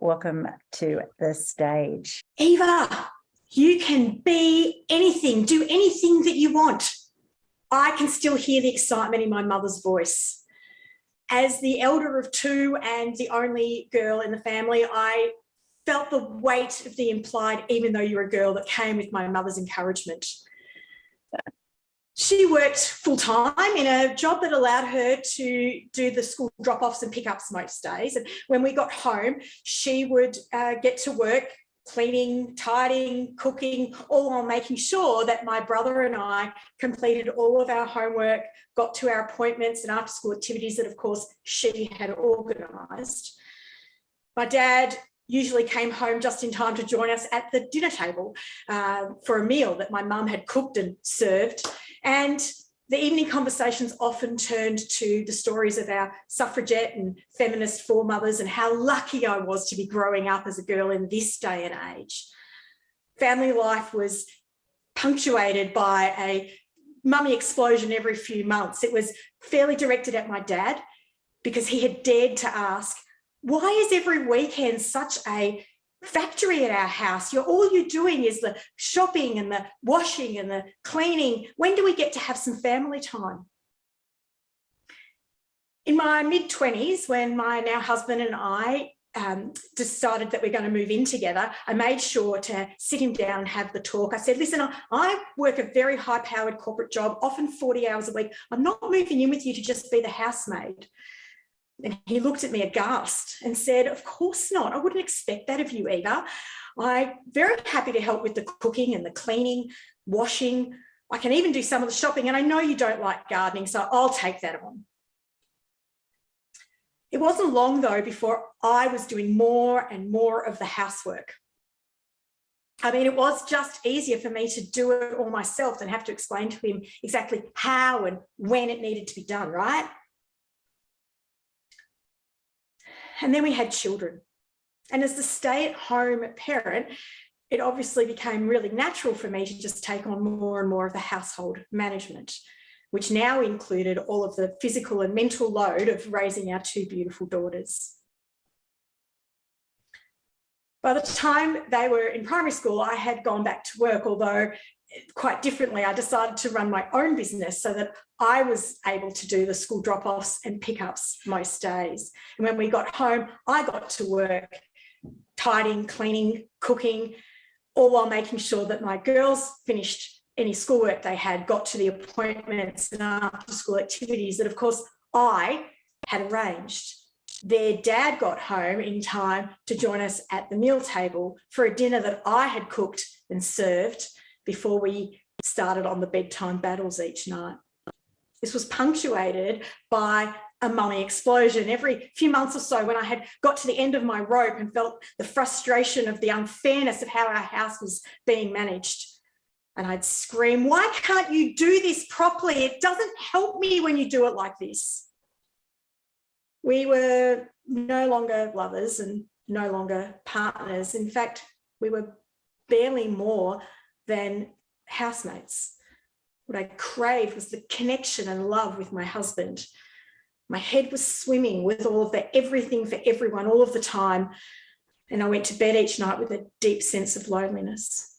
welcome to the stage. Eva, you can be anything, do anything that you want. I can still hear the excitement in my mother's voice. As the elder of two and the only girl in the family, I felt the weight of the implied, even though you're a girl, that came with my mother's encouragement. She worked full-time in a job that allowed her to do the school drop-offs and pick-ups most days. And when we got home, she would get to work cleaning, tidying, cooking, all while making sure that my brother and I completed all of our homework, got to our appointments and after-school activities that, of course, she had organised. My dad usually came home just in time to join us at the dinner table for a meal that my mum had cooked and served. And the evening conversations often turned to the stories of our suffragette and feminist foremothers and how lucky I was to be growing up as a girl in this day and age. Family life was punctuated by a mummy explosion every few months. It was fairly directed at my dad because he had dared to ask, why is every weekend such a factory at our house? All you're doing is the shopping and the washing and the cleaning. When do we get to have some family time? In my mid-20s, when my now husband and I decided that we're going to move in together, I made sure to sit him down and have the talk. I said, listen, I work a very high-powered corporate job, often 40 hours a week. I'm not moving in with you to just be the housemaid. And he looked at me aghast and said, of course not. I wouldn't expect that of you, Eva. I'm very happy to help with the cooking and the cleaning, washing. I can even do some of the shopping. And I know you don't like gardening, so I'll take that on. It wasn't long, though, before I was doing more and more of the housework. I mean, it was just easier for me to do it all myself than have to explain to him exactly how and when it needed to be done, right? And then we had children. And as the stay-at-home parent, it obviously became really natural for me to just take on more and more of the household management, which now included all of the physical and mental load of raising our two beautiful daughters. By the time they were in primary school, I had gone back to work, although quite differently, I decided to run my own business so that I was able to do the school drop-offs and pickups most days. And when we got home, I got to work tidying, cleaning, cooking, all while making sure that my girls finished any schoolwork they had, got to the appointments and after-school activities that, of course, I had arranged. Their dad got home in time to join us at the meal table for a dinner that I had cooked and served before we started on the bedtime battles each night. This was punctuated by a mummy explosion. Every few months or so, when I had got to the end of my rope and felt the frustration of the unfairness of how our house was being managed, and I'd scream, why can't you do this properly? It doesn't help me when you do it like this. We were no longer lovers and no longer partners. In fact, we were barely more than housemates. What I craved was the connection and love with my husband. My head was swimming with all of the everything for everyone all of the time. And I went to bed each night with a deep sense of loneliness.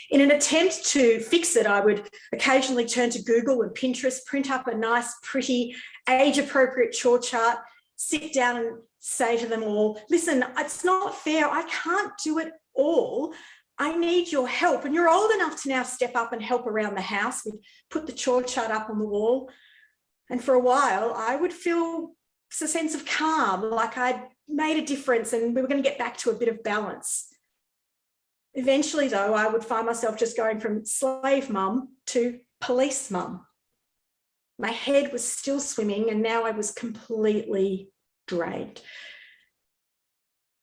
In an attempt to fix it, I would occasionally turn to Google and Pinterest, print up a nice, pretty, age-appropriate chore chart, sit down and say to them all, listen, it's not fair. I can't do it all. I need your help. And you're old enough to now step up and help around the house. We'd put the chore chart up on the wall. And for a while, I would feel a sense of calm, like I'd made a difference and we were going to get back to a bit of balance. Eventually, though, I would find myself just going from slave mum to police mum. My head was still swimming and now I was completely drained.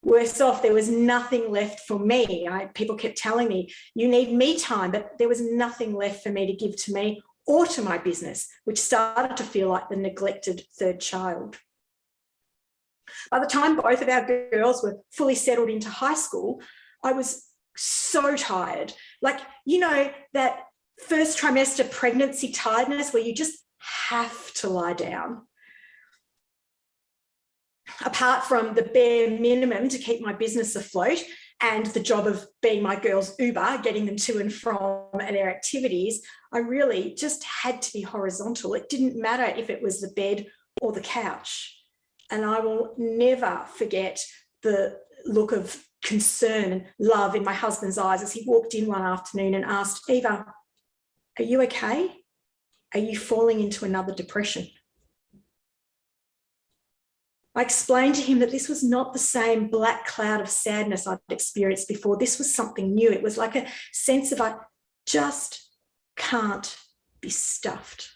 Worse off, there was nothing left for me. People kept telling me, you need me time, but there was nothing left for me to give to me or to my business, which started to feel like the neglected third child. By the time both of our girls were fully settled into high school, I was so tired. Like, you know, that first trimester pregnancy tiredness where you just have to lie down. apart from the bare minimum to keep my business afloat and the job of being my girls' Uber, getting them to and from their activities, I really just had to be horizontal. It didn't matter if it was the bed or the couch. And I will never forget the look of concern and love in my husband's eyes as he walked in one afternoon and asked, Eva, are you okay? Are you falling into another depression? I explained to him that this was not the same black cloud of sadness I'd experienced before. This was something new. It was like a sense of I just can't be stuffed.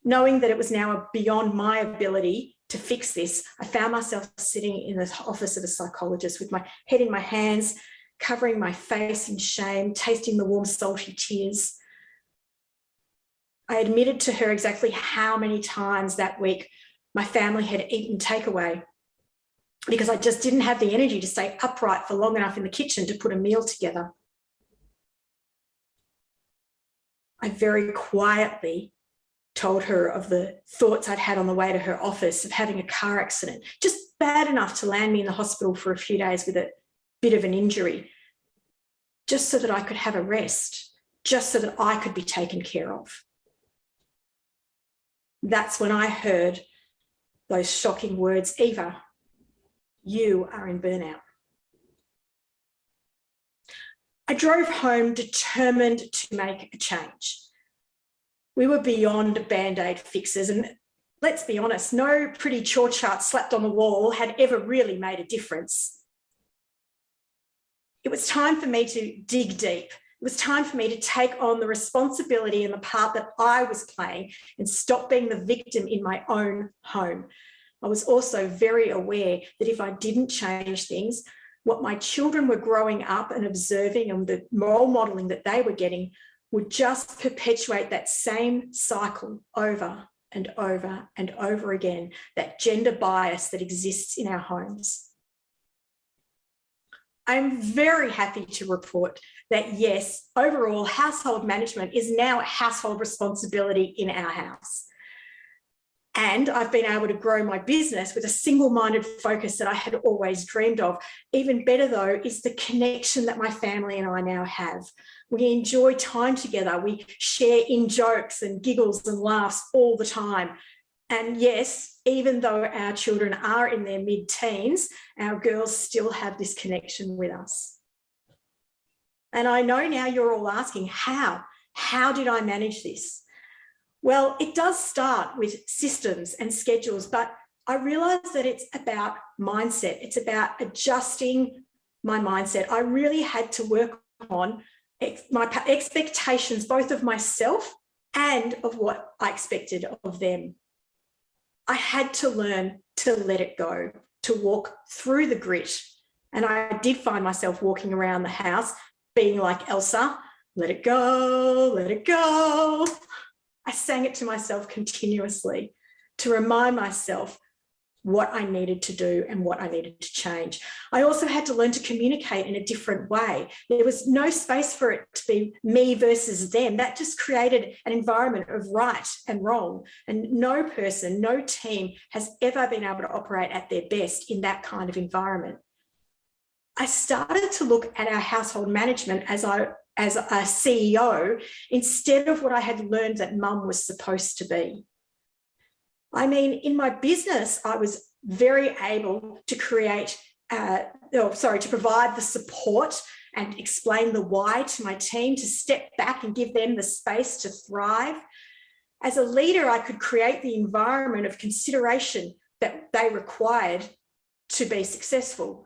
Knowing that it was now beyond my ability to fix this, I found myself sitting in the office of a psychologist with my head in my hands, covering my face in shame, tasting the warm, salty tears. I admitted to her exactly how many times that week my family had eaten takeaway because I just didn't have the energy to stay upright for long enough in the kitchen to put a meal together. I very quietly told her of the thoughts I'd had on the way to her office of having a car accident, just bad enough to land me in the hospital for a few days with a bit of an injury, just so that I could have a rest, just so that I could be taken care of. That's when I heard those shocking words, Eva, you are in burnout. I drove home determined to make a change. We were beyond Band-Aid fixes, and let's be honest, no pretty chore chart slapped on the wall had ever really made a difference. It was time for me to dig deep. It was time for me to take on the responsibility and the part that I was playing and stop being the victim in my own home. I was also very aware that if I didn't change things, what my children were growing up and observing and the role modeling that they were getting would just perpetuate that same cycle over and over and over again, that gender bias that exists in our homes. I'm very happy to report that, yes, overall household management is now a household responsibility in our house. And I've been able to grow my business with a single-minded focus that I had always dreamed of. Even better, though, is the connection that my family and I now have. We enjoy time together. We share in jokes and giggles and laughs all the time. And yes, even though our children are in their mid-teens, our girls still have this connection with us. And I know now you're all asking, how? How did I manage this? Well, it does start with systems and schedules, but I realized that it's about mindset. It's about adjusting my mindset. I really had to work on my expectations, both of myself and of what I expected of them. I had to learn to let it go, to walk through the grit. And I did find myself walking around the house being like Elsa, let it go, let it go. I sang it to myself continuously to remind myself what I needed to do and what I needed to change. I also had to learn to communicate in a different way. There was no space for it to be me versus them. That just created an environment of right and wrong. And no person, no team has ever been able to operate at their best in that kind of environment. I started to look at our household management as a CEO instead of what I had learned that mum was supposed to be. I mean, in my business, I was very able to to provide the support and explain the why to my team, to step back and give them the space to thrive. As a leader, I could create the environment of consideration that they required to be successful.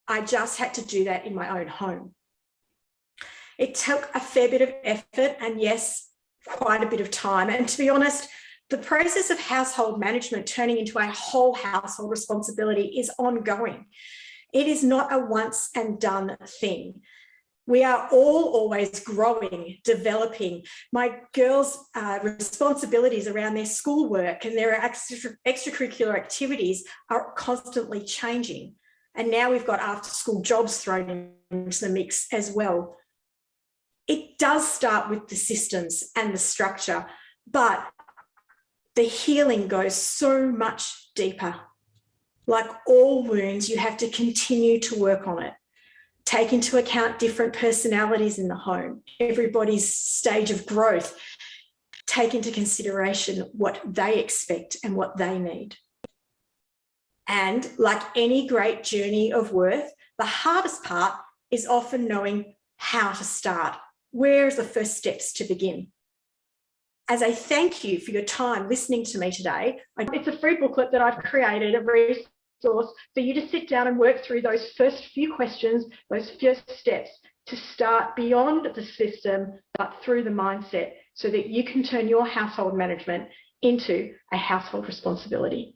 I just had to do that in my own home. It took a fair bit of effort and, yes, quite a bit of time. And to be honest, the process of household management turning into a whole household responsibility is ongoing. It is not a once and done thing. We are all always growing, developing. My girls' responsibilities around their schoolwork and their extracurricular activities are constantly changing. And now we've got after-school jobs thrown into the mix as well. It does start with the systems and the structure, but the healing goes so much deeper. Like all wounds, you have to continue to work on it. Take into account different personalities in the home, everybody's stage of growth. Take into consideration what they expect and what they need. And like any great journey of worth, the hardest part is often knowing how to start. Where are the first steps to begin? As a thank you for your time listening to me today, it's a free booklet that I've created, a resource for you to sit down and work through those first few questions, those first steps to start beyond the system, but through the mindset so that you can turn your household management into a household responsibility.